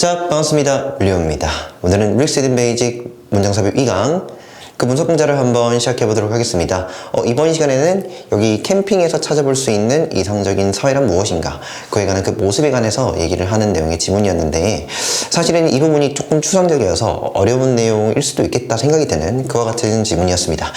자, 반갑습니다. 류입니다. 오늘은 릭스든 베이직 문장삽입 2강 그 분석 공자를 한번 시작해 보도록 하겠습니다. 이번 시간에는 여기 캠핑에서 찾아볼 수 있는 이상적인 사회란 무엇인가, 그에 관한 그 모습에 관해서 얘기를 하는 내용의 지문이었는데, 사실은 이 부분이 조금 추상적이어서 어려운 내용일 수도 있겠다 생각이 드는 그와 같은 지문이었습니다.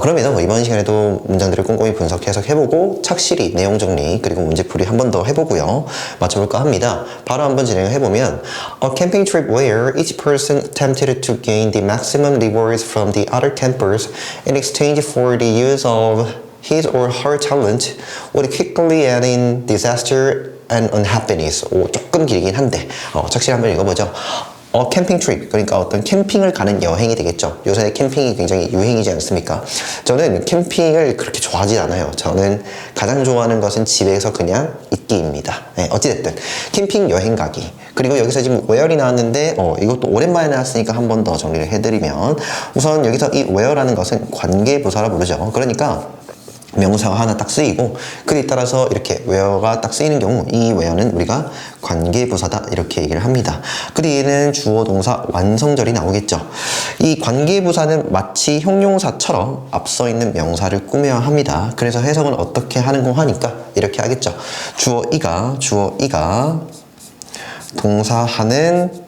그럼에도 이번 시간에도 문장들을 꼼꼼히 분석 해석해보고 착실히 내용 정리 그리고 문제풀이 한 번 더 해보고요, 맞춰볼까 합니다. 바로 한번 진행해보면 A camping trip where each person attempted to gain the maximum rewards from the other campers in exchange for the use of his or her talent would quickly end in disaster and unhappiness. 조금 길긴 한데 착실히 한번 읽어보죠. 캠핑 트립, 그러니까 어떤 캠핑을 가는 여행이 되겠죠. 요새 캠핑이 굉장히 유행이지 않습니까? 저는 캠핑을 그렇게 좋아하지 않아요. 저는 가장 좋아하는 것은 집에서 그냥 있기입니다. 네, 어찌됐든 캠핑 여행 가기. 그리고 여기서 지금 where이 나왔는데 이것도 오랜만에 나왔으니까 한 번 더 정리를 해드리면, 우선 여기서 이 where라는 것은 관계부사라 부르죠. 그러니까 명사가 하나 딱 쓰이고 그에 따라서 이렇게 where가 딱 쓰이는 경우, 이 where는 우리가 관계부사다 이렇게 얘기를 합니다. 그리고 얘는 주어 동사 완성절이 나오겠죠. 이 관계부사는 마치 형용사처럼 앞서 있는 명사를 꾸며야 합니다. 그래서 해석은 어떻게 하는 거 하니까 이렇게 하겠죠. 주어 이가 동사하는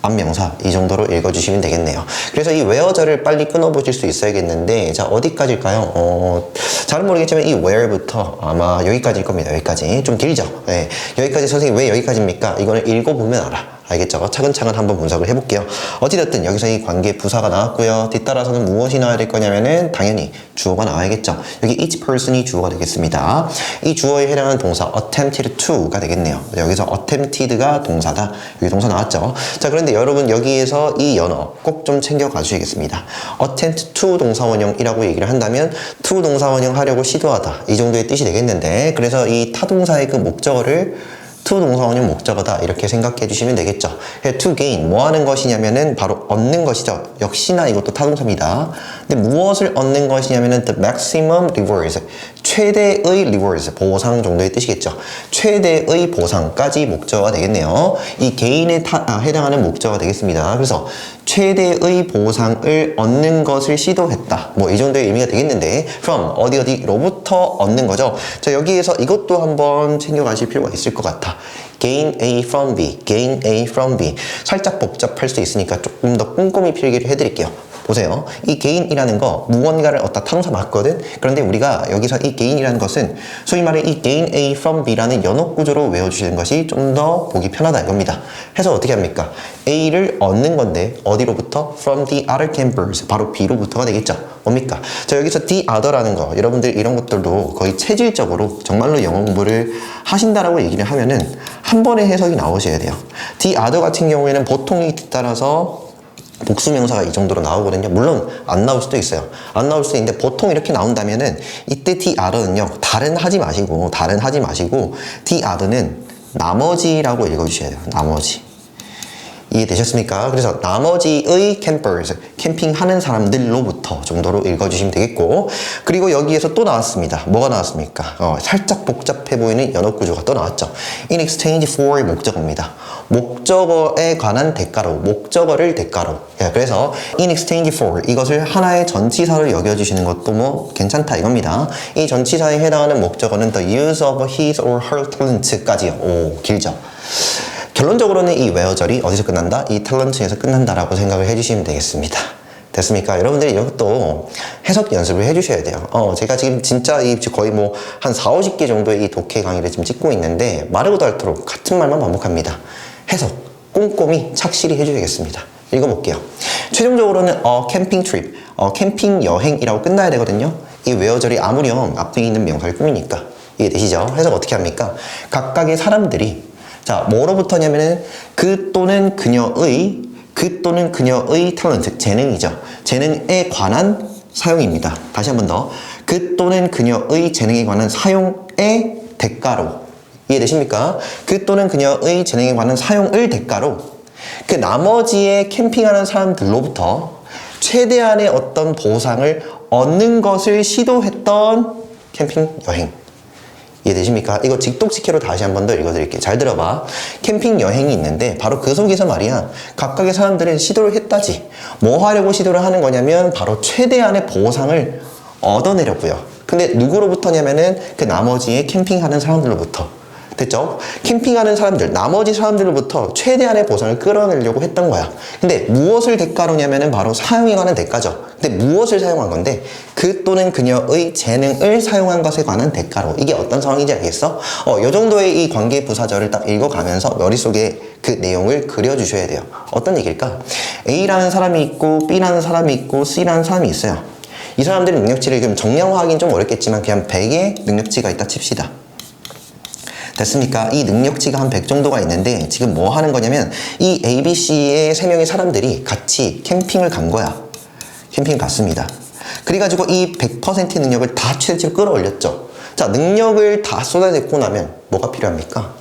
앞명사, 이 정도로 읽어주시면 되겠네요. 그래서 이 where절을 빨리 끊어보실 수 있어야겠는데, 자, 어디까지일까요? 잘은 모르겠지만 이 where부터 아마 여기까지일 겁니다. 여기까지. 좀 길죠? 네. 여기까지 선생님 왜 여기까지입니까? 이거는 읽어보면 알아. 알겠죠? 차근차근 한번 분석을 해볼게요. 어찌됐든 여기서 이 관계 부사가 나왔고요. 뒤따라서는 무엇이 나와야 될 거냐면은 당연히 주어가 나와야겠죠. 여기 each person이 주어가 되겠습니다. 이 주어에 해당하는 동사 attempted to가 되겠네요. 여기서 attempted가 동사다. 여기 동사 나왔죠. 자, 그런데 여러분 여기에서 이 연어 꼭 좀 챙겨가 주시겠습니다. attempt to 동사원형이라고 얘기를 한다면 to 동사원형 하려고 시도하다, 이 정도의 뜻이 되겠는데, 그래서 이 타동사의 그 목적어를 to 동사원형 목적어다 이렇게 생각해 주시면 되겠죠. to gain, 뭐 하는 것이냐면은 바로 얻는 것이죠. 역시나 이것도 타동사입니다. 근데 무엇을 얻는 것이냐면은 the maximum rewards, 최대의 rewards, 보상 정도의 뜻이겠죠. 최대의 보상까지 목적어가 되겠네요. 이 gain에 해당하는 목적어가 되겠습니다. 그래서 최대의 보상을 얻는 것을 시도했다, 뭐 이 정도의 의미가 되겠는데, from 어디로부터 얻는 거죠. 자, 여기에서 이것도 한번 챙겨가실 필요가 있을 것 같아. gain A from B, gain A from B. 살짝 복잡할 수 있으니까 조금 더 꼼꼼히 필기를 해드릴게요. 보세요. 이 gain이라는 거 무언가를 얻다 타동사 맞거든? 그런데 우리가 여기서 이 gain이라는 것은 소위 말해 이 gain A from B라는 연업 구조로 외워주시는 것이 좀 더 보기 편하다 이겁니다. 해서 어떻게 합니까? A를 얻는 건데 어디로부터? From the other campers, 바로 B로부터가 되겠죠. 뭡니까? 자, 여기서 the other라는 거, 여러분들 이런 것들도 거의 체질적으로 정말로 영어 공부를 하신다라고 얘기를 하면은 한 번의 해석이 나오셔야 돼요. the other 같은 경우에는 보통 이 따라서 복수명사가 이 정도로 나오거든요. 물론 안 나올 수도 있어요. 안 나올 수도 있는데 보통 이렇게 나온다면은 이때 the other는요, 다른 하지 마시고 the other는 나머지라고 읽어주셔야 돼요. 나머지. 이해되셨습니까? 그래서 나머지의 campers, 캠핑하는 사람들로부터 정도로 읽어주시면 되겠고, 그리고 여기에서 또 나왔습니다. 뭐가 나왔습니까? 살짝 복잡해 보이는 연업 구조가 또 나왔죠. In exchange for 목적어입니다. 목적어에 관한 대가로, 목적어를 대가로. 그래서 in exchange for, 이것을 하나의 전치사로 여겨주시는 것도 뭐 괜찮다 이겁니다. 이 전치사에 해당하는 목적어는 the use of his or her talent까지요. 오, 길죠. 결론적으로는 이 where절이 어디서 끝난다? 이 탤런트에서 끝난다라고 생각을 해주시면 되겠습니다. 됐습니까? 여러분들이 이것도 해석 연습을 해주셔야 돼요. 제가 지금 진짜 거의 뭐 한 4, 50개 정도의 이 독해 강의를 지금 찍고 있는데 마르고도 닳도록 같은 말만 반복합니다. 해석 꼼꼼히 착실히 해주셔야겠습니다. 읽어볼게요. 최종적으로는 캠핑 트립, 캠핑 여행이라고 끝나야 되거든요. 이 where절이 아무렴 앞뒤에 있는 명사를 꾸미니까. 이해되시죠? 해석 어떻게 합니까? 각각의 사람들이, 자, 뭐로부터냐면은 그 또는 그녀의 탤런트, 재능이죠. 재능에 관한 사용입니다. 다시 한 번 더. 그 또는 그녀의 재능에 관한 사용의 대가로. 이해되십니까? 그 또는 그녀의 재능에 관한 사용을 대가로 그 나머지의 캠핑하는 사람들로부터 최대한의 어떤 보상을 얻는 것을 시도했던 캠핑 여행. 이해되십니까? 이거 직독직해로 다시 한 번 더 읽어드릴게요. 잘 들어봐. 캠핑 여행이 있는데 바로 그 속에서 말이야 각각의 사람들은 시도를 했다지. 뭐 하려고 시도를 하는 거냐면 바로 최대한의 보상을 얻어내려고요. 근데 누구로부터냐면은 그 나머지의 캠핑하는 사람들로부터. 됐죠? 캠핑하는 사람들, 나머지 사람들로부터 최대한의 보상을 끌어내려고 했던 거야. 근데 무엇을 대가로냐면은 바로 사용해가는 대가죠. 근데 무엇을 사용한 건데 그 또는 그녀의 재능을 사용한 것에 관한 대가로. 이게 어떤 상황인지 알겠어? 요 정도의 이 관계 부사절을 딱 읽어가면서 머릿속에 그 내용을 그려주셔야 돼요. 어떤 얘기일까? A라는 사람이 있고 B라는 사람이 있고 C라는 사람이 있어요. 이 사람들의 능력치를 지금 정량화하기는 좀 어렵겠지만 그냥 100의 능력치가 있다 칩시다. 됐습니까? 이 능력치가 한 100 정도가 있는데 지금 뭐 하는 거냐면 이 A, B, C의 3명의 사람들이 같이 캠핑을 간 거야. 캠핑 갔습니다. 그래가지고 이 100%의 능력을 다 최대치로 끌어올렸죠. 자, 능력을 다 쏟아냈고 나면 뭐가 필요합니까?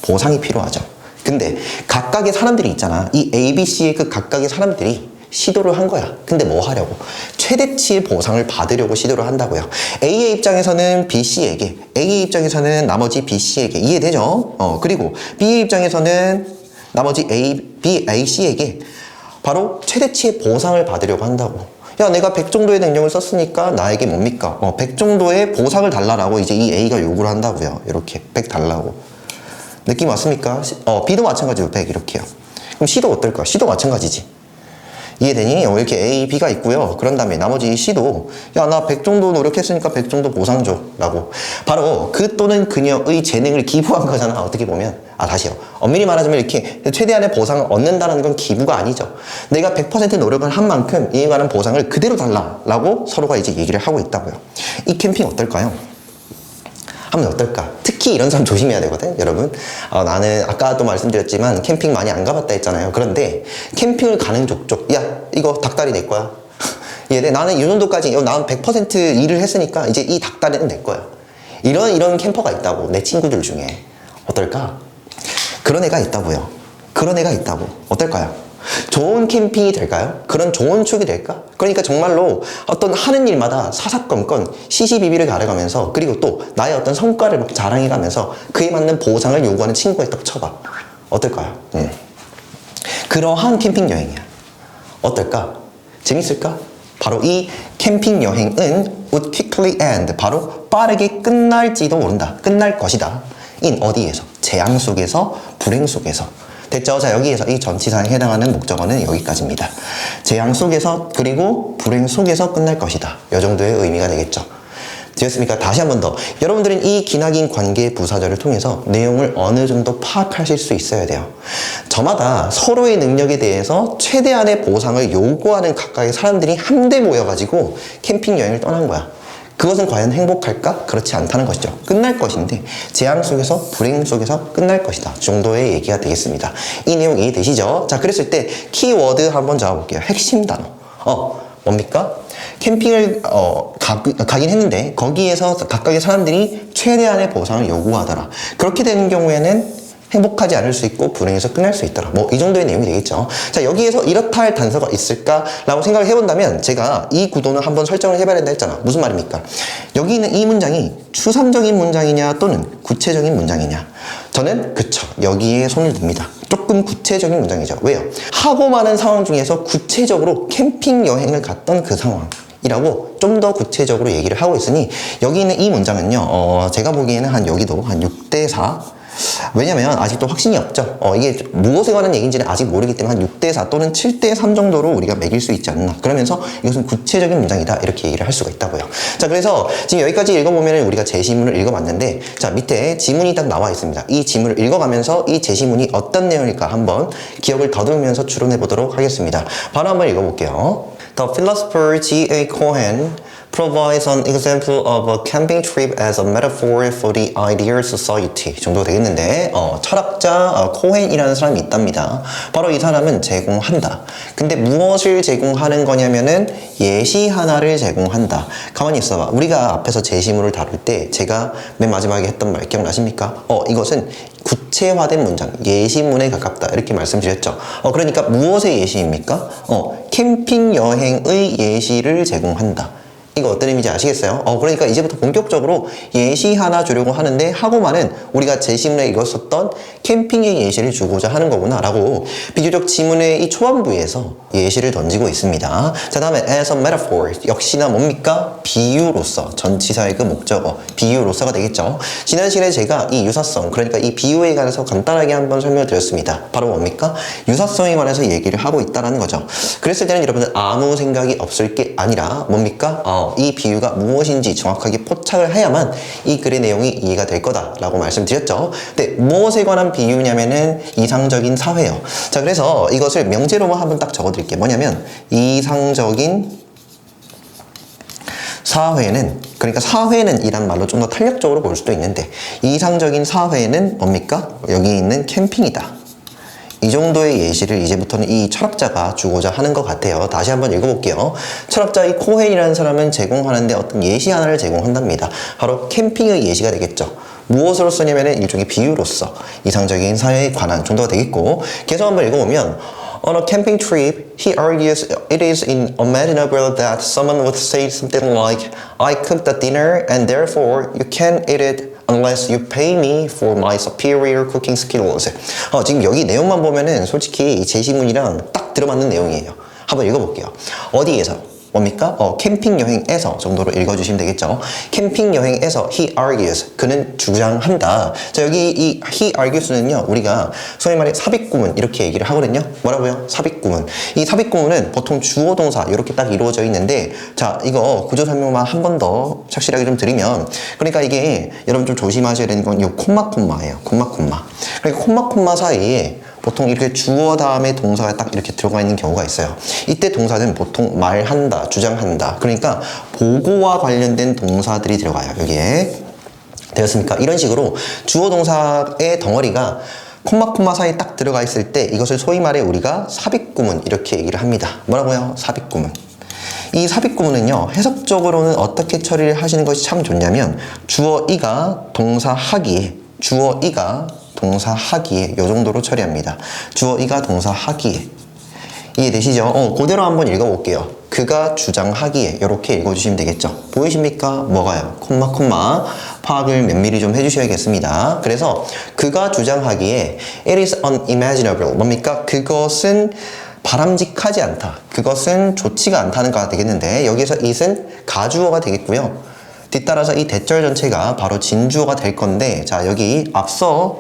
보상이 필요하죠. 근데 각각의 사람들이 있잖아. 이 A, B, C의 그 각각의 사람들이 시도를 한 거야. 근데 뭐 하려고? 최대치의 보상을 받으려고 시도를 한다고요. A의 입장에서는 B, C에게, A의 입장에서는 나머지 B, C에게. 이해되죠? 그리고 B의 입장에서는 나머지 B, A, C에게 바로 최대치의 보상을 받으려고 한다고. 야, 내가 100 정도의 능력을 썼으니까 나에게 뭡니까? 100 정도의 보상을 달라라고 이제 이 A가 요구를 한다고요. 이렇게 100 달라고. 느낌 왔습니까? B도 마찬가지로 100 이렇게요. 그럼 C도 어떨까? C도 마찬가지지. 이해되니? 이렇게 A, B가 있고요. 그런 다음에 나머지 C도 야, 나 100 정도 노력했으니까 100 정도 보상 줘 라고 바로 그 또는 그녀의 재능을 기부한 거잖아. 어떻게 보면. 다시요. 엄밀히 말하자면 이렇게 최대한의 보상을 얻는다는 건 기부가 아니죠. 내가 100% 노력을 한 만큼 이에 관한 보상을 그대로 달라라고 서로가 이제 얘기를 하고 있다고요. 이 캠핑 어떨까요? 하면 어떨까? 특히 이런 사람 조심해야 되거든, 여러분. 나는 아까도 말씀드렸지만 캠핑 많이 안 가봤다 했잖아요. 그런데 캠핑을 가는 족족, 야, 이거 닭다리 내 거야. 이해돼? 나는 이 정도까지, 나는 100% 일을 했으니까 이제 이 닭다리는 내 거야. 이런 캠퍼가 있다고, 내 친구들 중에. 어떨까? 그런 애가 있다고요. 그런 애가 있다고. 어떨까요? 좋은 캠핑이 될까요? 그런 좋은 추억이 될까? 그러니까 정말로 어떤 하는 일마다 사사건건 시시비비를 가려가면서 그리고 또 나의 어떤 성과를 막 자랑해가면서 그에 맞는 보상을 요구하는 친구가 있다고 쳐봐. 어떨까요? 그러한 캠핑 여행이야. 어떨까? 재밌을까? 바로 이 캠핑 여행은 would quickly end. 바로 빠르게 끝날지도 모른다. 끝날 것이다. in 어디에서? 재앙 속에서, 불행 속에서. 됐죠? 자, 여기에서 이 전치사에 해당하는 목적어는 여기까지입니다. 재앙 속에서 그리고 불행 속에서 끝날 것이다. 이 정도의 의미가 되겠죠. 되었습니까? 다시 한 번 더. 여러분들은 이 기나긴 관계 부사절을 통해서 내용을 어느 정도 파악하실 수 있어야 돼요. 저마다 서로의 능력에 대해서 최대한의 보상을 요구하는 각각의 사람들이 한데 모여가지고 캠핑 여행을 떠난 거야. 그것은 과연 행복할까? 그렇지 않다는 것이죠. 끝날 것인데 재앙 속에서 불행 속에서 끝날 것이다 정도의 얘기가 되겠습니다. 이 내용 이해되시죠? 자, 그랬을 때 키워드 한번 잡아볼게요. 핵심 단어. 뭡니까? 캠핑을 가긴 했는데 거기에서 각각의 사람들이 최대한의 보상을 요구하더라. 그렇게 되는 경우에는 행복하지 않을 수 있고 불행해서 끝날 수 있더라. 이 정도의 내용이 되겠죠. 자, 여기에서 이렇다 할 단서가 있을까라고 생각을 해본다면 제가 이 구도는 한번 설정을 해봐야 된다 했잖아. 무슨 말입니까? 여기 있는 이 문장이 추상적인 문장이냐 또는 구체적인 문장이냐. 저는 그쵸. 여기에 손을 듭니다. 조금 구체적인 문장이죠. 왜요? 하고 많은 상황 중에서 구체적으로 캠핑 여행을 갔던 그 상황 이라고 좀 더 구체적으로 얘기를 하고 있으니 여기 있는 이 문장은요 제가 보기에는 한 여기도 한 6대4 왜냐면 아직도 확신이 없죠. 이게 무엇에 관한 얘기인지는 아직 모르기 때문에 한 6대4 또는 7대3 정도로 우리가 매길 수 있지 않나. 그러면서 이것은 구체적인 문장이다 이렇게 얘기를 할 수가 있다고요. 자, 그래서 지금 여기까지 읽어보면 우리가 제시문을 읽어봤는데 자, 밑에 지문이 딱 나와 있습니다. 이 지문을 읽어가면서 이 제시문이 어떤 내용일까 한번 기억을 더듬으면서 추론해 보도록 하겠습니다. 바로 한번 읽어볼게요. The philosopher G.A. Cohen provides an example of a camping trip as a metaphor for the ideal society 정도 되겠는데 철학자 코헨이라는 사람이 있답니다. 바로 이 사람은 제공한다. 근데 무엇을 제공하는 거냐면은 예시 하나를 제공한다. 가만히 있어봐. 우리가 앞에서 제시문을 다룰 때 제가 맨 마지막에 했던 말 기억나십니까? 이것은 구체화된 문장, 예시문에 가깝다 이렇게 말씀드렸죠. 그러니까 무엇의 예시입니까? 캠핑 여행의 예시를 제공한다. 이거 어떤 의미인지 아시겠어요? 그러니까 이제부터 본격적으로 예시 하나 주려고 하는데 하고만은 우리가 제 지문에 읽었었던 캠핑의 예시를 주고자 하는 거구나 라고 비교적 지문의 이 초반부에서 예시를 던지고 있습니다. 자, 다음에 as a metaphor 역시나 뭡니까? 비유로서 전치사의 그 목적어 비유로서가 되겠죠. 지난 시간에 제가 이 유사성 그러니까 이 비유에 관해서 간단하게 한번 설명을 드렸습니다. 바로 뭡니까? 유사성에 관해서 얘기를 하고 있다는 거죠. 그랬을 때는 여러분들 아무 생각이 없을 게 아니라 뭡니까? 이 비유가 무엇인지 정확하게 포착을 해야만 이 글의 내용이 이해가 될 거다라고 말씀드렸죠. 근데 무엇에 관한 비유냐면은 이상적인 사회요. 자, 그래서 이것을 명제로만 한번 딱 적어드릴게요. 뭐냐면 이상적인 사회는 그러니까 사회는 이란 말로 좀 더 탄력적으로 볼 수도 있는데 이상적인 사회는 뭡니까? 여기 있는 캠핑이다. 이 정도의 예시를 이제부터는 이 철학자가 주고자 하는 것 같아요. 다시 한번 읽어볼게요. 철학자 이 코헨이라는 사람은 제공하는데 어떤 예시 하나를 제공한답니다. 바로 캠핑의 예시가 되겠죠. 무엇으로서냐면 일종의 비유로서 이상적인 사회에 관한 정도가 되겠고 계속 한번 읽어보면 On a camping trip, he argues it is unimaginable that someone would say something like I cooked the dinner and therefore you can't eat it unless you pay me for my superior cooking skills. 지금 여기 내용만 보면은 솔직히 제시문이랑 딱 들어맞는 내용이에요. 한번 읽어볼게요. 어디에서? 뭡니까? 캠핑 여행에서 정도로 읽어주시면 되겠죠. 캠핑 여행에서 he argues 그는 주장한다. 자, 여기 이 he argues는요 우리가 소위 말해 삽입구문 이렇게 얘기를 하거든요. 뭐라고요? 삽입구문. 이 삽입구문은 보통 주어 동사 이렇게 딱 이루어져 있는데 자, 이거 구조 설명만 한 번 더 착실하게 좀 드리면 그러니까 이게 여러분 좀 조심하셔야 되는 건 이 콤마예요. 콤마. 그러니까 콤마 사이에 보통 이렇게 주어 다음에 동사가 딱 이렇게 들어가 있는 경우가 있어요. 이때 동사는 보통 말한다, 주장한다. 그러니까 보고와 관련된 동사들이 들어가요. 여기에. 되었습니까? 이런 식으로 주어 동사의 덩어리가 콤마 사이에 딱 들어가 있을 때 이것을 소위 말해 우리가 삽입구문 이렇게 얘기를 합니다. 뭐라고요? 삽입구문. 이 삽입구문은요 해석적으로는 어떻게 처리를 하시는 것이 참 좋냐면 주어 이가 동사 하기에 요 정도로 처리합니다. 주어 이가 동사 하기에 이해되시죠? 그대로 한번 읽어볼게요. 그가 주장하기에 이렇게 읽어주시면 되겠죠. 보이십니까? 뭐가요? 콤마 파악을 면밀히 좀 해주셔야겠습니다. 그래서 그가 주장하기에 it is unimaginable 뭡니까? 그것은 바람직하지 않다. 그것은 좋지가 않다는 거가 되겠는데 여기서 it은 가주어가 되겠고요. 뒤따라서 이 대절 전체가 바로 진주어가 될 건데 자 여기 앞서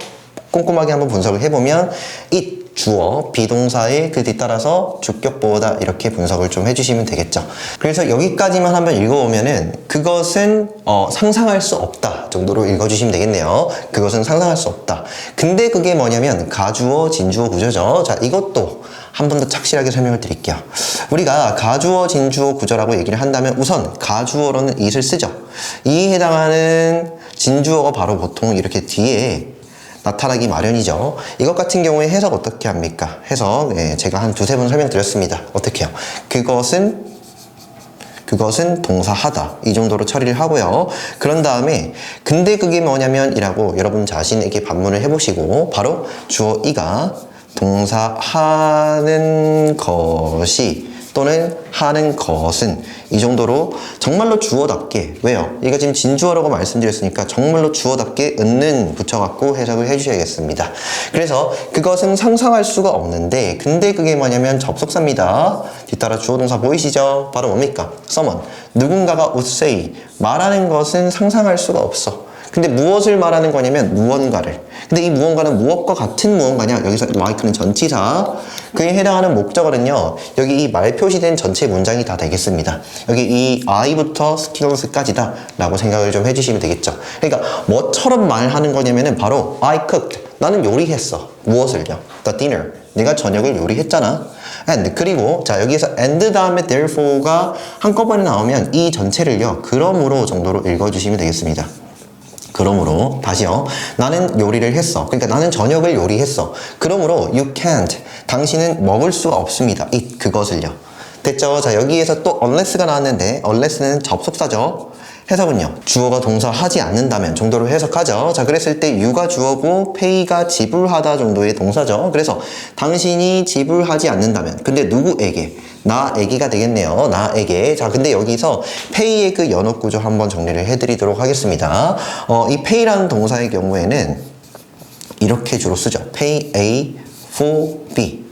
꼼꼼하게 한번 분석을 해보면 it 주어 비동사의 그 뒤따라서 주격보다 이렇게 분석을 좀 해주시면 되겠죠. 그래서 여기까지만 한번 읽어보면은 그것은 상상할 수 없다 정도로 읽어주시면 되겠네요. 그것은 상상할 수 없다. 근데 그게 뭐냐면 가주어 진주어 구조죠. 자 이것도 한 번 더 착실하게 설명을 드릴게요. 우리가 가주어 진주어 구조라고 얘기를 한다면 우선 가주어로는 it을 쓰죠. 이에 해당하는 진주어가 바로 보통 이렇게 뒤에 나타나기 마련이죠. 이것 같은 경우에 해석 어떻게 합니까? 해석 제가 한 두세 번 설명드렸습니다. 어떻게 해요? 그것은 동사하다 이 정도로 처리를 하고요. 그런 다음에 근데 그게 뭐냐면 이라고 여러분 자신에게 반문을 해보시고 바로 주어 이가 동사하는 것이 또는 하는 것은 이 정도로 정말로 주어답게 왜요? 이거 지금 진주어라고 말씀드렸으니까 정말로 주어답게 은는 붙여갖고 해석을 해주셔야겠습니다. 그래서 그것은 상상할 수가 없는데 근데 그게 뭐냐면 접속사입니다. 뒤따라 주어동사 보이시죠? 바로 뭡니까? someone 누군가가 would say 말하는 것은 상상할 수가 없어. 근데 무엇을 말하는 거냐면 무언가를. 근데 이 무언가는 무엇과 같은 무언가냐? 여기서 like는 전치사. 그에 해당하는 목적어는요. 여기 이 말 표시된 전체 문장이 다 되겠습니다. 여기 이 I부터 skills까지다 라고 생각을 좀 해주시면 되겠죠. 그러니까 뭐처럼 말하는 거냐면은 바로 I cooked. 나는 요리했어. 무엇을요? The dinner. 내가 저녁을 요리했잖아. And 그리고 자 여기에서 and 다음에 therefore가 한꺼번에 나오면 이 전체를요. 그러므로 정도로 읽어주시면 되겠습니다. 그러므로 다시요. 나는 요리를 했어. 그러니까 나는 저녁을 요리했어. 그러므로 you can't. 당신은 먹을 수가 없습니다. 그것을요. 됐죠? 자 여기에서 또 unless가 나왔는데 unless는 접속사죠. 해석은요, 주어가 동사 하지 않는다면 정도로 해석하죠. 자, 그랬을 때 you가 주어고 pay가 지불하다 정도의 동사죠. 그래서 당신이 지불하지 않는다면, 근데 누구에게? 나에게가 되겠네요. 나에게. 자, 근데 여기서 pay의 그 연업 구조 한번 정리를 해드리도록 하겠습니다. 이 pay라는 동사의 경우에는 이렇게 주로 쓰죠. pay A for B.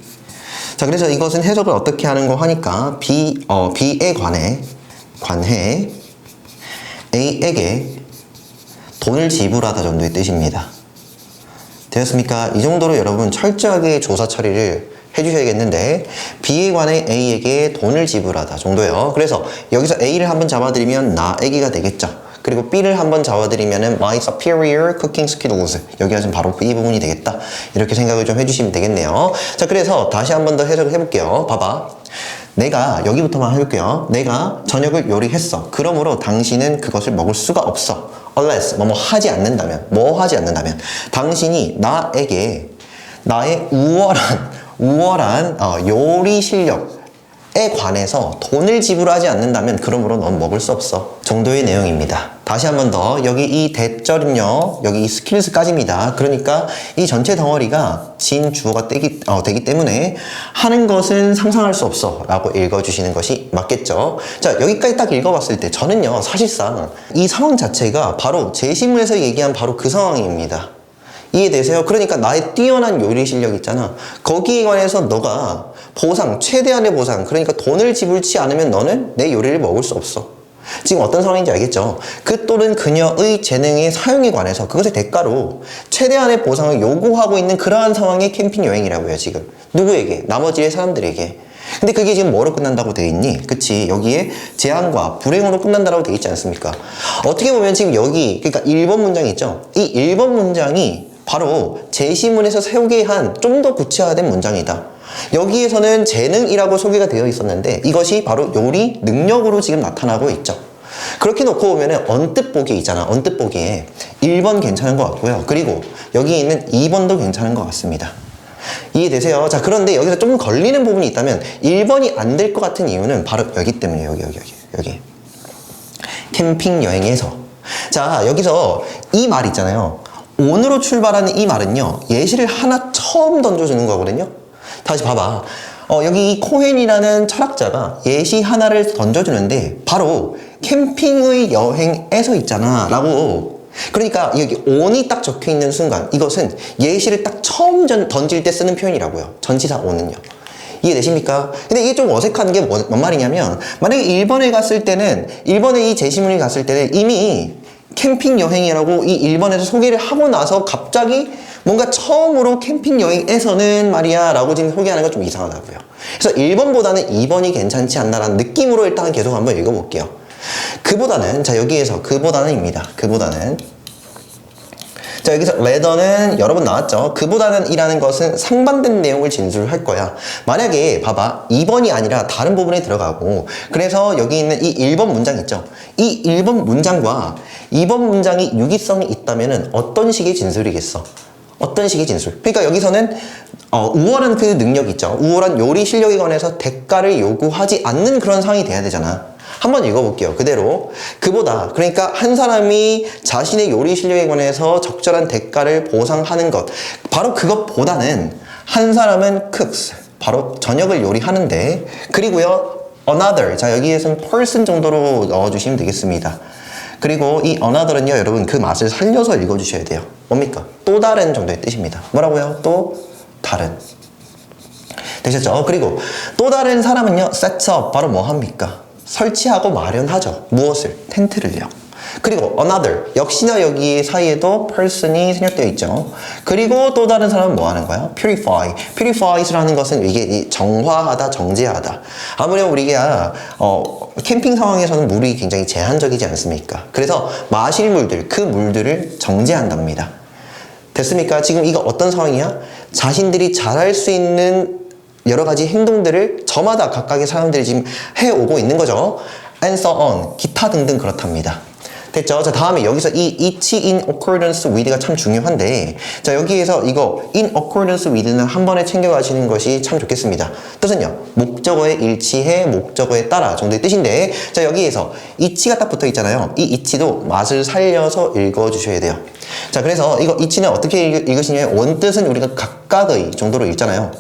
자, 그래서 이것은 해석을 어떻게 하는 거 하니까 B에 관해 A에게 돈을 지불하다 정도의 뜻입니다. 되었습니까? 이 정도로 여러분 철저하게 조사 처리를 해주셔야겠는데, B에 관해 A에게 돈을 지불하다 정도요. 그래서 여기서 A를 한번 잡아드리면 나에게가 되겠죠. 그리고 B를 한번 잡아드리면은 my superior cooking skills, 여기가 좀 바로 이 부분이 되겠다, 이렇게 생각을 좀 해주시면 되겠네요. 자, 그래서 다시 한번 더 해석을 해볼게요. 봐봐, 내가 여기부터만 해볼게요. 내가 저녁을 요리했어. 그러므로 당신은 그것을 먹을 수가 없어. unless 뭐 하지 않는다면, 당신이 나에게 나의 우월한 요리 실력에 관해서 돈을 지불하지 않는다면 그러므로 넌 먹을 수 없어 정도의 내용입니다. 다시 한 번 더, 여기 이 대절은요, 여기 이 스킬스까지입니다. 그러니까 이 전체 덩어리가 진 주어가 되기 때문에 하는 것은 상상할 수 없어 라고 읽어주시는 것이 맞겠죠. 자, 여기까지 딱 읽어봤을 때 저는요, 사실상 이 상황 자체가 바로 제시문에서 얘기한 바로 그 상황입니다. 이해되세요? 그러니까 나의 뛰어난 요리 실력 있잖아, 거기에 관해서 너가 보상, 최대한의 보상, 그러니까 돈을 지불치 않으면 너는 내 요리를 먹을 수 없어. 지금 어떤 상황인지 알겠죠? 그 또는 그녀의 재능의 사용에 관해서 그것의 대가로 최대한의 보상을 요구하고 있는 그러한 상황의 캠핑 여행이라고요. 지금 누구에게? 나머지의 사람들에게. 근데 그게 지금 뭐로 끝난다고 돼 있니? 그치, 여기에 재앙과 불행으로 끝난다고 돼 있지 않습니까? 어떻게 보면 지금 여기, 그러니까 1번 문장 있죠? 이 1번 문장이 바로 제시문에서 세우게 한 좀 더 구체화된 문장이다. 여기에서는 재능이라고 소개가 되어 있었는데 이것이 바로 요리 능력으로 지금 나타나고 있죠. 그렇게 놓고 보면은 언뜻 보기에 있잖아. 언뜻 보기에 1번 괜찮은 것 같고요. 그리고 여기 있는 2번도 괜찮은 것 같습니다. 이해되세요? 자, 그런데 여기서 좀 걸리는 부분이 있다면 1번이 안 될 것 같은 이유는 바로 여기 때문에 여기 캠핑 여행에서. 자, 여기서 이 말 있잖아요. on으로 출발하는 이 말은요, 예시를 하나 처음 던져주는 거거든요. 다시 봐봐. 여기 이 코헨이라는 철학자가 예시 하나를 던져주는데 바로 캠핑의 여행에서 있잖아 라고. 그러니까 여기 on이 딱 적혀있는 순간 이것은 예시를 딱 처음 던질 때 쓰는 표현이라고요. 전치사 on은요. 이해되십니까? 근데 이게 좀 어색한 게 뭔 말이냐면, 만약에 1번에 갔을 때는, 1번에 이 제시문이 갔을 때는 이미 캠핑 여행이라고 이 1번에서 소개를 하고 나서 갑자기 뭔가 처음으로 캠핑 여행에서는 말이야 라고 지금 소개하는 건 좀 이상하다고요. 그래서 1번보다는 2번이 괜찮지 않나라는 느낌으로 일단 계속 한번 읽어볼게요. 그보다는, 자, 여기에서 그보다는입니다. 그보다는. 자, 여기서 rather는 여러 번 나왔죠. 그보다는 이라는 것은 상반된 내용을 진술할 거야. 만약에 봐봐, 2번이 아니라 다른 부분에 들어가고, 그래서 여기 있는 이 1번 문장 있죠. 이 1번 문장과 2번 문장이 유기성이 있다면은 어떤 식의 진술이겠어? 어떤 식의 진술? 그러니까 여기서는 우월한 그 능력 있죠. 우월한 요리 실력에 관해서 대가를 요구하지 않는 그런 상황이 돼야 되잖아. 한번 읽어볼게요. 그대로. 그보다, 그러니까 한 사람이 자신의 요리 실력에 관해서 적절한 대가를 보상하는 것, 바로 그것보다는 한 사람은 cooks, 바로 저녁을 요리하는데, 그리고요 another, 자, 여기에서는 person 정도로 넣어주시면 되겠습니다. 그리고 이 another은요, 여러분 그 맛을 살려서 읽어주셔야 돼요. 뭡니까? 또 다른 정도의 뜻입니다. 뭐라고요? 또 다른. 되셨죠? 그리고 또 다른 사람은요, sets up, 바로 뭐 합니까? 설치하고 마련하죠. 무엇을? 텐트를요. 그리고 another, 역시나 여기 사이에도 person이 생략되어 있죠. 그리고 또 다른 사람은 뭐 하는 거야? purify. purify라는 것은 이게 정화하다, 정제하다. 아무래도 우리가 캠핑 상황에서는 물이 굉장히 제한적이지 않습니까? 그래서 마실 물들, 그 물들을 정제한답니다. 됐습니까? 지금 이거 어떤 상황이야? 자신들이 잘할 수 있는 여러 가지 행동들을 저마다 각각의 사람들이 지금 해오고 있는 거죠. And so on. 기타 등등 그렇답니다. 됐죠? 자, 다음에 여기서 이 each in accordance with가 참 중요한데, 자, 여기에서 이거 in accordance with는 한 번에 챙겨가시는 것이 참 좋겠습니다. 뜻은요, 목적어에 일치해, 목적어에 따라 정도의 뜻인데, 자, 여기에서 each가 딱 붙어 있잖아요. 이 each도 맛을 살려서 읽어주셔야 돼요. 자, 그래서 이거 each는 어떻게 읽으시냐면, 원뜻은 우리가 각각의 정도로 읽잖아요.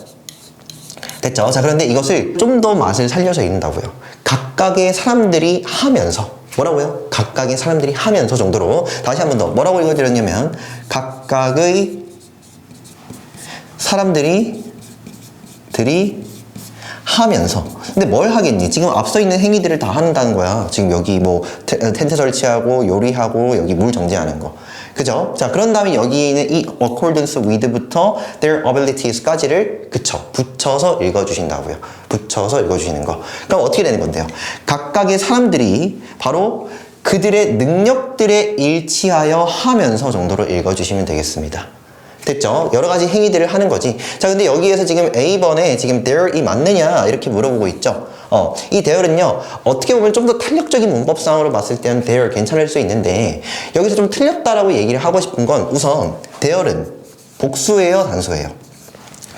됐죠? 자, 그런데 이것을 좀 더 맛을 살려서 읽는다고요. 각각의 사람들이 하면서. 뭐라고요? 각각의 사람들이 하면서 정도로. 다시 한 번 더 뭐라고 읽어드렸냐면, 각각의 사람들이 하면서. 근데 뭘 하겠니? 지금 앞서 있는 행위들을 다 한다는 거야. 지금 여기 뭐 텐트 설치하고 요리하고 여기 물 정지하는 거. 그죠? 자, 그런 다음에 여기 있는 이 accordance with부터 their abilities까지를 그쵸? 붙여서 읽어주신다고요. 붙여서 읽어주시는 거. 그럼 어떻게 되는 건데요? 각각의 사람들이 바로 그들의 능력들에 일치하여 하면서 정도로 읽어주시면 되겠습니다. 됐죠? 여러 가지 행위들을 하는 거지. 자, 근데 여기에서 지금 A번에 지금 there이 맞느냐 이렇게 물어보고 있죠. 이 there은요, 어떻게 보면 좀 더 탄력적인 문법상으로 봤을 때는 there 괜찮을 수 있는데, 여기서 좀 틀렸다라고 얘기를 하고 싶은 건, 우선 there은 복수예요, 단수예요?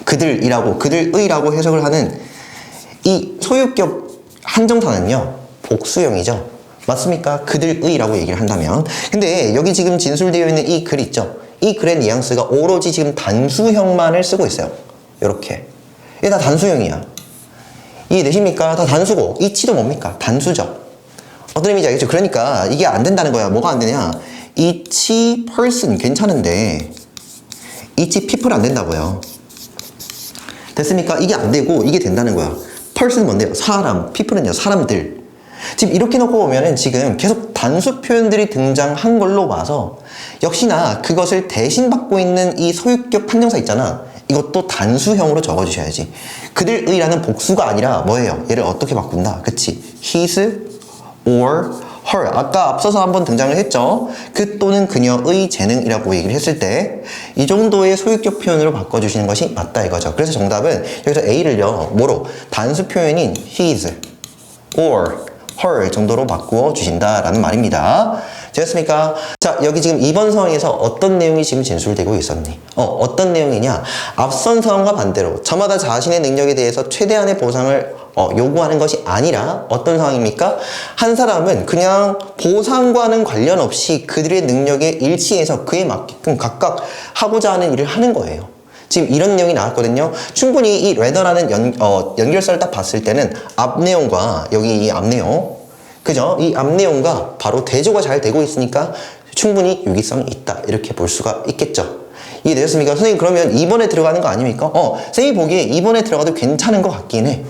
그들이라고, 그들의라고 해석을 하는 이 소유격 한정사는요, 복수형이죠. 맞습니까? 그들의라고 얘기를 한다면. 근데 여기 지금 진술되어 있는 이 글 있죠? 이 글의 뉘앙스가 오로지 지금 단수형만을 쓰고 있어요. 요렇게. 이게 다 단수형이야. 이해되십니까? 다 단수고, each도 뭡니까? 단수죠. 어떤 의미인지 알겠죠? 그러니까 이게 안 된다는 거야. 뭐가 안 되냐? each person 괜찮은데 each people 안 된다고요. 됐습니까? 이게 안 되고 이게 된다는 거야. person은 뭔데요? 사람, people은요, 사람들. 지금 이렇게 놓고 보면은 지금 계속 단수 표현들이 등장한 걸로 봐서, 역시나 그것을 대신 받고 있는 이 소유격 판정사 있잖아. 이것도 단수형으로 적어주셔야지. 그들의라는 복수가 아니라 뭐예요? 얘를 어떻게 바꾼다? 그치? his or her. 아까 앞서서 한번 등장을 했죠. 그 또는 그녀의 재능이라고 얘기를 했을 때 이 정도의 소유격 표현으로 바꿔주시는 것이 맞다 이거죠. 그래서 정답은 여기서 A를요, 뭐로? 단수 표현인 his or her 정도로 바꾸어 주신다라는 말입니다. 되었습니까? 자, 여기 지금 2번 상황에서 어떤 내용이 지금 진술되고 있었니? 어떤 내용이냐? 앞선 상황과 반대로 저마다 자신의 능력에 대해서 최대한의 보상을 요구하는 것이 아니라 어떤 상황입니까? 한 사람은 그냥 보상과는 관련 없이 그들의 능력에 일치해서 그에 맞게끔 각각 하고자 하는 일을 하는 거예요. 지금 이런 내용이 나왔거든요. 충분히 이 rather라는 연결사를 딱 봤을 때는 앞 내용과 여기 이 앞 내용, 그죠? 이 앞 내용과 바로 대조가 잘 되고 있으니까 충분히 유기성이 있다 이렇게 볼 수가 있겠죠. 이해되셨습니까? 선생님, 그러면 2번에 들어가는 거 아닙니까? 선생님이 보기에 2번에 들어가도 괜찮은 것 같긴 해.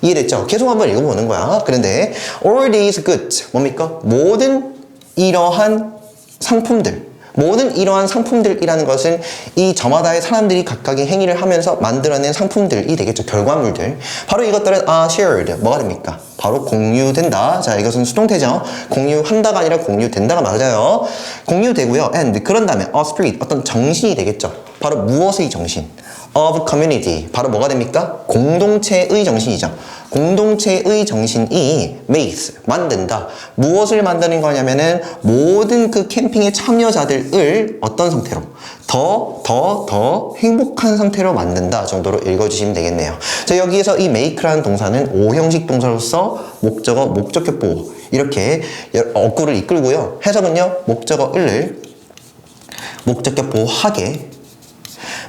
이해됐죠? 계속 한번 읽어보는 거야. 그런데 all these goods 뭡니까? 모든 이러한 상품들, 모든 이러한 상품들이라는 것은 이 저마다의 사람들이 각각의 행위를 하면서 만들어낸 상품들이 되겠죠. 결과물들. 바로 이것들은 shared. 뭐가 됩니까? 바로 공유된다. 자, 이것은 수동태죠. 공유한다가 아니라 공유된다가 맞아요. 공유되고요. and 그런 다음에 a spirit. 어떤 정신이 되겠죠. 바로 무엇의 정신? of community. 바로 뭐가 됩니까? 공동체의 정신이죠. 공동체의 정신이 makes, 만든다. 무엇을 만드는 거냐면은 모든 그 캠핑의 참여자들을 어떤 상태로? 더 행복한 상태로 만든다 정도로 읽어주시면 되겠네요. 자, 여기에서 이 make라는 동사는 5형식 동사로서 목적어, 목적격 보호 이렇게 어구를 이끌고요. 해석은요, 목적어을 목적격 보호하게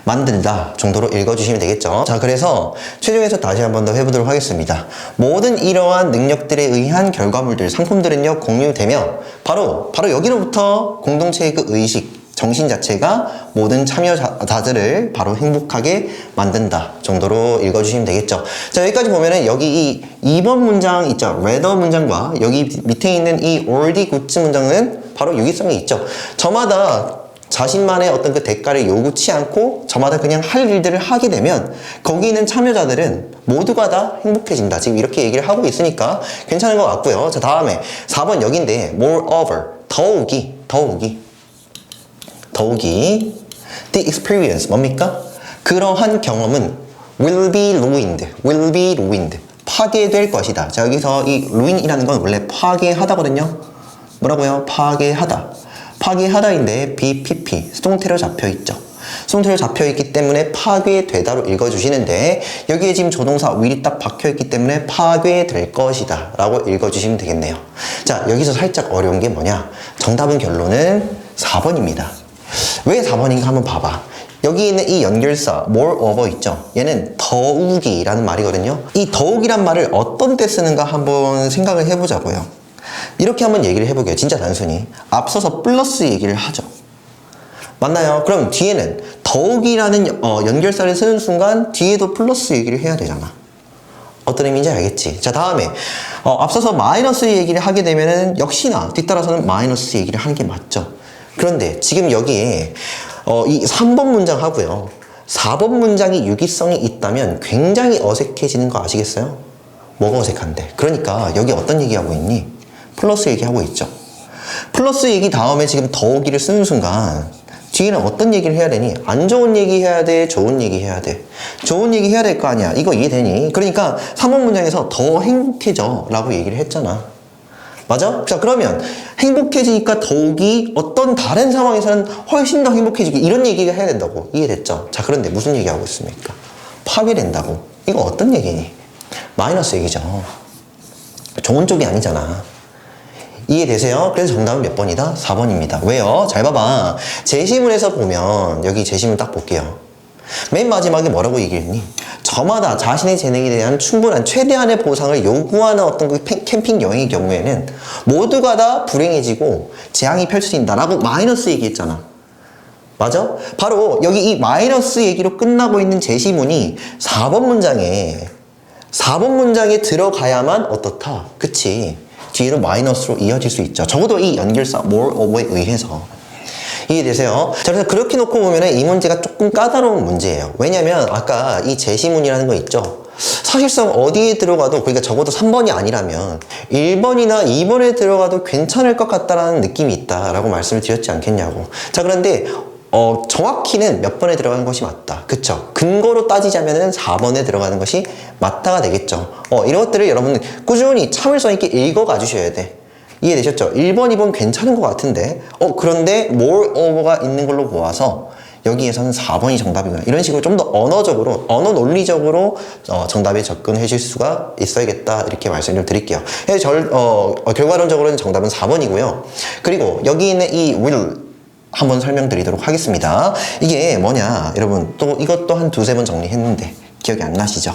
만든다 정도로 읽어주시면 되겠죠. 자, 그래서 최종에서 다시 한 번 더 해보도록 하겠습니다. 모든 이러한 능력들에 의한 결과물들, 상품들은요, 공유되며 바로 여기로부터 공동체의 그 의식, 정신 자체가 모든 참여자들을 바로 행복하게 만든다 정도로 읽어주시면 되겠죠. 자, 여기까지 보면은 여기 이 2번 문장 있죠. rather 문장과 여기 밑에 있는 이 all the goods 문장은 바로 유기성이 있죠. 저마다 자신만의 어떤 그 대가를 요구치 않고 저마다 그냥 할 일들을 하게 되면 거기 있는 참여자들은 모두가 다 행복해진다. 지금 이렇게 얘기를 하고 있으니까 괜찮은 것 같고요. 자, 다음에 4번 여기인데 moreover, 더욱이 the experience 뭡니까? 그러한 경험은 will be ruined 파괴될 것이다. 자, 여기서 이 ruin이라는 건 원래 파괴하다거든요. 뭐라고요? 파괴하다. 파괴하다인데 BPP, 수동태로 잡혀있죠. 수동태로 잡혀있기 때문에 파괴되다로 읽어주시는데 여기에 지금 조동사 will이 딱 박혀있기 때문에 파괴될 것이다 라고 읽어주시면 되겠네요. 자, 여기서 살짝 어려운 게 뭐냐? 정답은 결론은 4번입니다. 왜 4번인가 한번 봐봐. 여기 있는 이 연결사 moreover 있죠? 얘는 더욱이라는 말이거든요. 이 더욱이란 말을 어떤 때 쓰는가 한번 생각을 해보자고요. 이렇게 한번 얘기를 해보게요. 진짜 단순히 앞서서 플러스 얘기를 하죠. 맞나요? 그럼 뒤에는 더욱이라는 연결사를 쓰는 순간 뒤에도 플러스 얘기를 해야 되잖아. 어떤 의미인지 알겠지? 자, 다음에 앞서서 마이너스 얘기를 하게 되면은 역시나 뒤따라서는 마이너스 얘기를 하는 게 맞죠. 그런데 지금 여기에 이 3번 문장 하고요 4번 문장이 유기성이 있다면 굉장히 어색해지는 거 아시겠어요? 뭐가 어색한데? 그러니까 여기 어떤 얘기하고 있니? 플러스 얘기하고 있죠. 플러스 얘기 다음에 지금 더욱이를 쓰는 순간 뒤에는 어떤 얘기를 해야 되니? 안 좋은 얘기 해야 돼? 좋은 얘기 해야 돼? 좋은 얘기 해야 될 거 아니야. 이거 이해되니? 그러니까 3번 문장에서 더 행복해져 라고 얘기를 했잖아. 맞아? 자, 그러면 행복해지니까 더욱이 어떤 다른 상황에서는 훨씬 더 행복해지기 이런 얘기가 해야 된다고. 이해됐죠? 자, 그런데 무슨 얘기하고 있습니까? 파괴된다고. 이거 어떤 얘기니? 마이너스 얘기죠. 좋은 쪽이 아니잖아. 이해되세요? 그래서 정답은 몇 번이다? 4번입니다. 왜요? 잘 봐봐. 제시문에서 보면 여기 제시문 딱 볼게요. 맨 마지막에 뭐라고 얘기했니? 저마다 자신의 재능에 대한 충분한 최대한의 보상을 요구하는 어떤 그 캠핑 여행의 경우에는 모두가 다 불행해지고 재앙이 펼쳐진다라고 마이너스 얘기했잖아. 맞아? 바로 여기 이 마이너스 얘기로 끝나고 있는 제시문이 4번 문장에 들어가야만 어떻다? 그치? 뒤로 마이너스로 이어질 수 있죠. 적어도 이 연결사 moreover에 의해서. 이해되세요? 자, 그래서 그렇게 놓고 보면 이 문제가 조금 까다로운 문제예요. 왜냐면 아까 이 제시문이라는 거 있죠? 사실상 어디에 들어가도, 그러니까 적어도 3번이 아니라면 1번이나 2번에 들어가도 괜찮을 것 같다라는 느낌이 있다라고 말씀을 드렸지 않겠냐고. 자, 그런데 정확히는 몇 번에 들어가는 것이 맞다. 그쵸? 근거로 따지자면은 4번에 들어가는 것이 맞다가 되겠죠. 이런 것들을 여러분 꾸준히 참을성 있게 읽어가 주셔야 돼. 이해되셨죠? 1번, 2번 괜찮은 것 같은데 그런데 moreover가 있는 걸로 보아서 여기에서는 4번이 정답이구나. 이런 식으로 좀 더 언어적으로, 언어 논리적으로 정답에 접근해 줄 수가 있어야겠다. 이렇게 말씀을 드릴게요. 결과론적으로는 정답은 4번이고요. 그리고 여기 있는 이 will 한번 설명드리도록 하겠습니다. 이게 뭐냐, 여러분 또 이것도 한 두세 번 정리했는데 기억이 안 나시죠?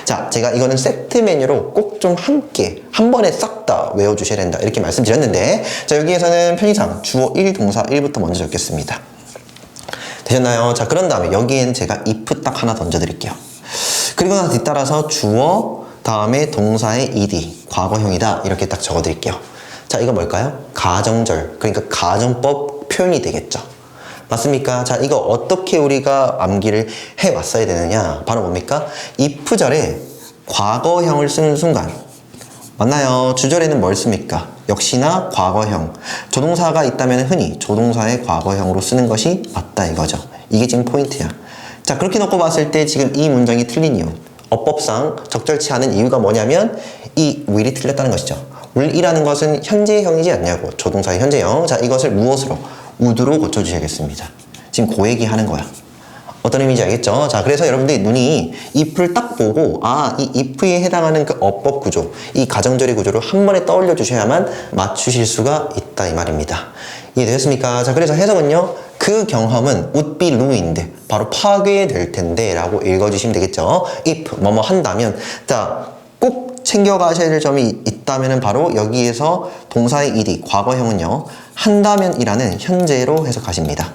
자, 제가 이거는 세트 메뉴로 꼭 좀 함께 한 번에 싹 다 외워주셔야 된다 이렇게 말씀드렸는데, 자, 여기에서는 편의상 주어 1, 동사 1부터 먼저 적겠습니다. 되셨나요? 자, 그런 다음에 여기엔 제가 if 딱 하나 던져드릴게요. 그리고 나서 뒤따라서 주어 다음에 동사의 ed 과거형이다 이렇게 딱 적어드릴게요. 자, 이거 뭘까요? 가정절, 그러니까 가정법 표현이 되겠죠. 맞습니까? 자, 이거 어떻게 우리가 암기를 해왔어야 되느냐? 바로 뭡니까? if절에 과거형을 쓰는 순간, 맞나요? 주절에는 뭘 씁니까? 역시나 과거형. 조동사가 있다면 흔히 조동사의 과거형으로 쓰는 것이 맞다 이거죠. 이게 지금 포인트야. 자, 그렇게 놓고 봤을 때 지금 이 문장이 틀린 이유, 어법상 적절치 않은 이유가 뭐냐면 이 will이 틀렸다는 것이죠. will이라는 것은 현재형이지 않냐고. 조동사의 현재형. 자, 이것을 무엇으로? would로 고쳐주셔야겠습니다. 지금 그 얘기 하는 거야. 어떤 의미인지 알겠죠? 자, 그래서 여러분들이 눈이 if를 딱 보고 이 if에 해당하는 그 어법 구조, 이 가정절의 구조를 한 번에 떠올려 주셔야만 맞추실 수가 있다 이 말입니다. 이해되셨습니까? 자, 그래서 해석은요, 그 경험은 would be ruined, 바로 파괴될 텐데 라고 읽어주시면 되겠죠. if 뭐뭐 한다면, 자, 꼭 챙겨가셔야 될 점이 있다면 바로 여기에서 동사의 ed, 과거형은요, 한다면 이라는 현재로 해석하십니다.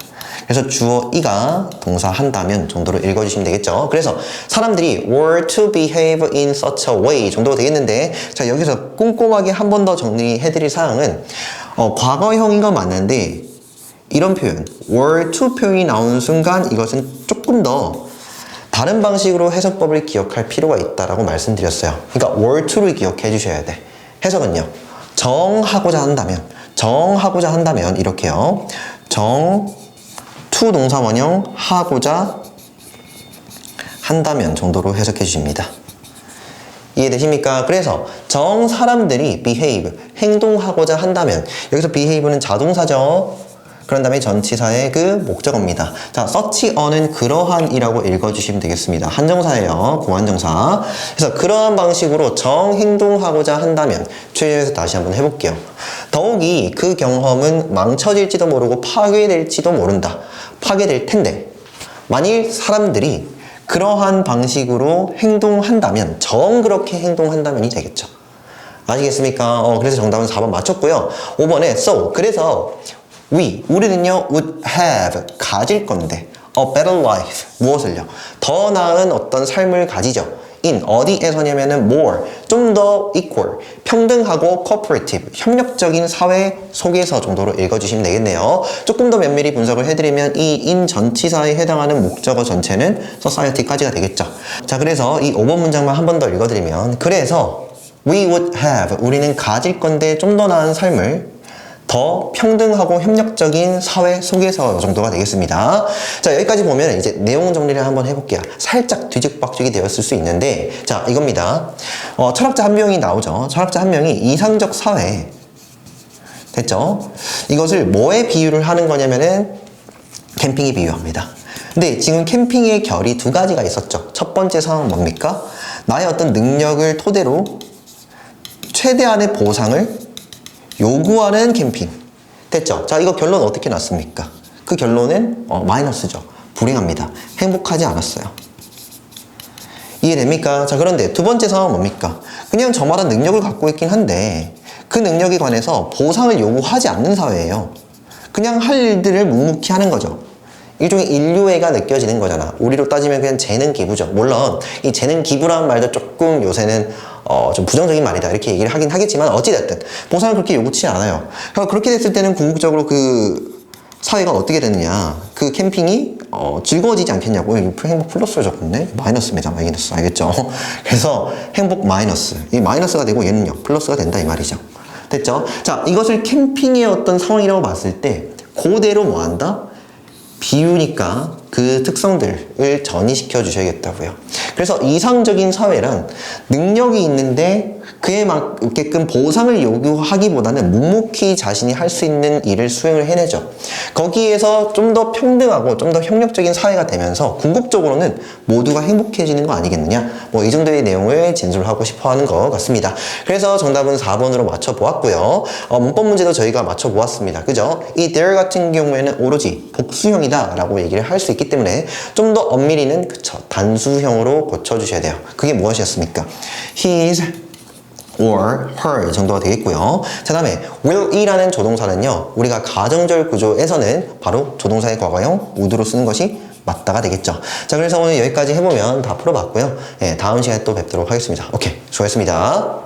그래서 주어 이가 동사 한다면 정도로 읽어주시면 되겠죠. 그래서 사람들이 were to behave in such a way 정도로 되겠는데, 자, 여기서 꼼꼼하게 한 번 더 정리해드릴 사항은 과거형인 건 맞는데 이런 표현 were to 표현이 나오는 순간 이것은 조금 더 다른 방식으로 해석법을 기억할 필요가 있다라고 말씀드렸어요. 그러니까 were to를 기억해 주셔야 돼. 해석은요, 정하고자 한다면 이렇게요. to 동사 원형 하고자 한다면 정도로 해석해 주십니다. 이해되십니까? 그래서 정 사람들이 behave, 행동하고자 한다면 여기서 behave는 자동사죠. 그런 다음에 전치사의 그 목적어입니다. 자, such a는 그러한이라고 읽어주시면 되겠습니다. 한정사예요. 고한정사. 그래서 그러한 방식으로 정행동하고자 한다면 최종에서 다시 한번 해볼게요. 더욱이 그 경험은 망쳐질지도 모르고 파괴될지도 모른다. 파괴될 텐데 만일 사람들이 그러한 방식으로 행동한다면 그렇게 행동한다면이 되겠죠. 아시겠습니까? 그래서 정답은 4번 맞췄고요. 5번에 so 그래서 우리는요 would have 가질 건데 a better life 무엇을요? 더 나은 어떤 삶을 가지죠. in 어디에서냐면은 more 좀 더 equal 평등하고 cooperative 협력적인 사회 속에서 정도로 읽어주시면 되겠네요. 조금 더 면밀히 분석을 해드리면 이 in 전치사에 해당하는 목적어 전체는 society까지가 되겠죠. 자, 그래서 이 5번 문장만 한 번 더 읽어드리면 그래서 we would have 우리는 가질 건데 좀 더 나은 삶을 더 평등하고 협력적인 사회 속에서 정도가 되겠습니다. 자, 여기까지 보면 이제 내용 정리를 한번 해볼게요. 살짝 뒤죽박죽이 되었을 수 있는데, 자, 이겁니다. 철학자 한 명이 나오죠. 철학자 한 명이 이상적 사회. 됐죠? 이것을 뭐에 비유를 하는 거냐면은 캠핑에 비유합니다. 근데 지금 캠핑의 결이 두 가지가 있었죠. 첫 번째 상황은 뭡니까? 나의 어떤 능력을 토대로 최대한의 보상을 요구하는 캠핑. 됐죠? 자, 이거 결론 어떻게 났습니까? 그 결론은 마이너스죠. 불행합니다. 행복하지 않았어요. 이해됩니까? 자, 그런데 두 번째 상황은 뭡니까? 그냥 저마다 능력을 갖고 있긴 한데 그 능력에 관해서 보상을 요구하지 않는 사회예요. 그냥 할 일들을 묵묵히 하는 거죠. 일종의 인류애가 느껴지는 거잖아. 우리로 따지면 그냥 재능 기부죠. 물론 이 재능 기부라는 말도 조금 요새는 좀 부정적인 말이다 이렇게 얘기를 하긴 하겠지만 어찌됐든 보상을 그렇게 요구치 않아요. 그렇게 됐을 때는 궁극적으로 그 사회가 어떻게 되느냐, 그 캠핑이 즐거워지지 않겠냐고. 행복 플러스로 적었네. 마이너스입니다. 마이너스. 알겠죠? 그래서 행복 마이너스, 이 마이너스가 되고 얘는요 플러스가 된다 이 말이죠. 됐죠? 자, 이것을 캠핑의 어떤 상황이라고 봤을 때 그대로 뭐 한다? 비유니까 그 특성들을 전이시켜 주셔야겠다고요. 그래서 이상적인 사회란 능력이 있는데 그에 맞게끔 보상을 요구하기보다는 묵묵히 자신이 할 수 있는 일을 수행을 해내죠. 거기에서 좀 더 평등하고 좀 더 협력적인 사회가 되면서 궁극적으로는 모두가 행복해지는 거 아니겠느냐, 뭐 이 정도의 내용을 진술하고 싶어 하는 것 같습니다. 그래서 정답은 4번으로 맞춰보았고요. 문법 문제도 저희가 맞춰보았습니다. 그죠? 이 there 같은 경우에는 오로지 복수형이다 라고 얘기를 할 수 있기 때문에 좀 더 엄밀히는 그쵸, 단수형으로 고쳐주셔야 돼요. 그게 무엇이었습니까? His or her 정도가 되겠고요. 자, 다음에 will이라는 조동사는요, 우리가 가정절 구조에서는 바로 조동사의 과거형 would로 쓰는 것이 맞다가 되겠죠. 자, 그래서 오늘 여기까지 해보면 다 풀어봤고요. 다음 시간에 또 뵙도록 하겠습니다. 오케이, 수고했습니다.